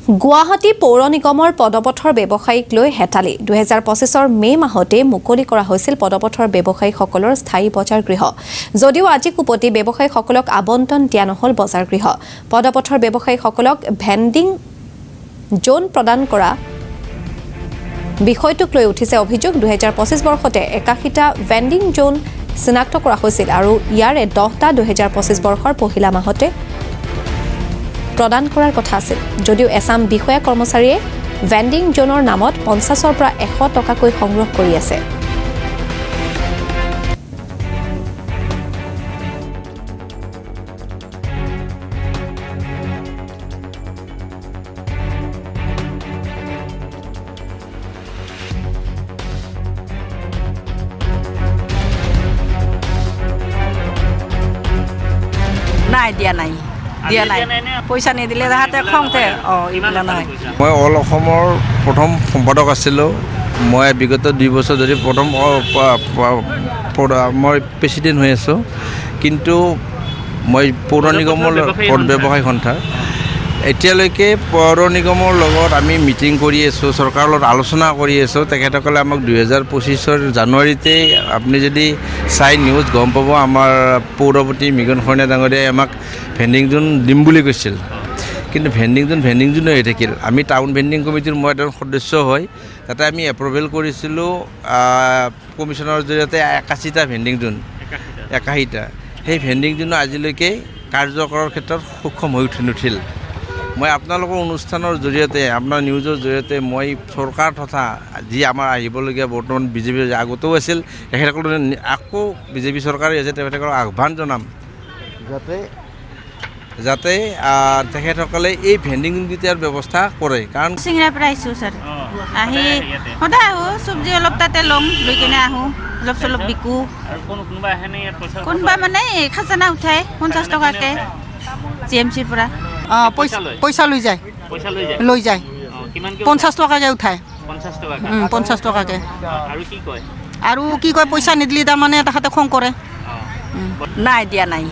গুৱাহাটী পৌৰ নিগমৰ পদপথৰ ব্যৱসায়ীক লৈ হেতালি 2025 মে মাহতে মুকলি কৰা হৈছিল পদপথৰ ব্যৱসায়ীসকলৰ স্থায়ী বজাৰ গৃহ যদিও আজি কুপতি ব্যৱসায়ীসকলক আবণ্টন দিয়া নহল বজাৰ গৃহ পদপথৰ ব্যৱসায়ীসকলক ভেন্ডিং জোন প্ৰদান কৰা বিষয়টোক লৈ উঠিছে অভিযোগ 2025 বৰ্ষতে 81টা ভেন্ডিং জোন চিনাক্ত কৰা হৈছিল আৰু ইয়াৰে 10টা 2025 বৰ্ষৰ পহিলা মাহতে প্ৰদান কৰাৰ কথা আছিল যদিও এছাম বিষয়া কৰ্মচাৰীয়ে ভেন্ডিং জোনৰ নামত 50ৰ পৰা 100 টকাকৈ সংগ্ৰহ কৰি আছে নাই দিয়া নাই দিয়া নাই পইচা নিদিলে তাহাঁতে খংতে এইবিলাক নাই মই অল অসমৰ প্ৰথম সম্পাদক আছিলোঁ মই বিগত 2 বছৰ ধৰি প্ৰথম মই প্ৰেচিডেণ্ট হৈ আছোঁ কিন্তু মই পৌৰ নিগমৰ ব্যৱসায়ী সন্থাৰ এতিয়ালৈকে পৌৰ নিগমৰ লগত আমি মিটিং কৰি আছোঁ চৰকাৰৰ লগত আলোচনা কৰি আছোঁ তেখেতসকলে আমাক 2025 জানুৱাৰীতে আপুনি যদি চাই নিউজ গম পাব আমাৰ পৌৰপতি মৃগন শইকীয়া ডাঙৰীয়াই আমাক ভেন্ডিং জোন দিম বুলি কৈছিল কিন্তু ভেন্ডিং জোন হৈ থাকিল আমি টাউন ভেন্ডিং কমিটিৰ মই এজন সদস্য হয় তাতে আমি এপ্ৰুভেল কৰিছিলোঁ কমিশ্যনৰ জৰিয়তে 81টা ভেন্ডিং জোন 81টা সেই ভেন্ডিং জোন আজিলৈকে কাৰ্যকৰৰ ক্ষেত্ৰত সক্ষম হৈ নুঠিল মই আপোনালোকৰ অনুষ্ঠানৰ জৰিয়তে আপোনাৰ নিউজৰ জৰিয়তে মই চৰকাৰ তথা যি আমাৰ আহিবলগীয়া বৰ্তমান বিজেপি আগতেও আছিল তেখেতসকলে আকৌ বিজেপি চৰকাৰে আছে তেখেতসকলক আহ্বান জনাম যাতে তেখেতসকলে এই ভেন্ডিং কেইটাৰ ব্যৱস্থা কৰে কাৰণ চিংৰা পৰা আহিছোঁ ছাৰ আহি সদায় আহোঁ চব্জি অলপ তাতে ল'ম লৈ কিনে আহোঁ অলপ চলপ বিকোঁ কোনোবা মানে খাজানা উঠাই 50 টকাকৈ GMCৰ পৰা পইচা লৈ যায় 50 টকাকৈ উঠায় 50 টকাকৈ আৰু কি কয় পইচা নিদিলে তাৰমানে তাহাঁতে খং কৰে নাই দিয়া নাই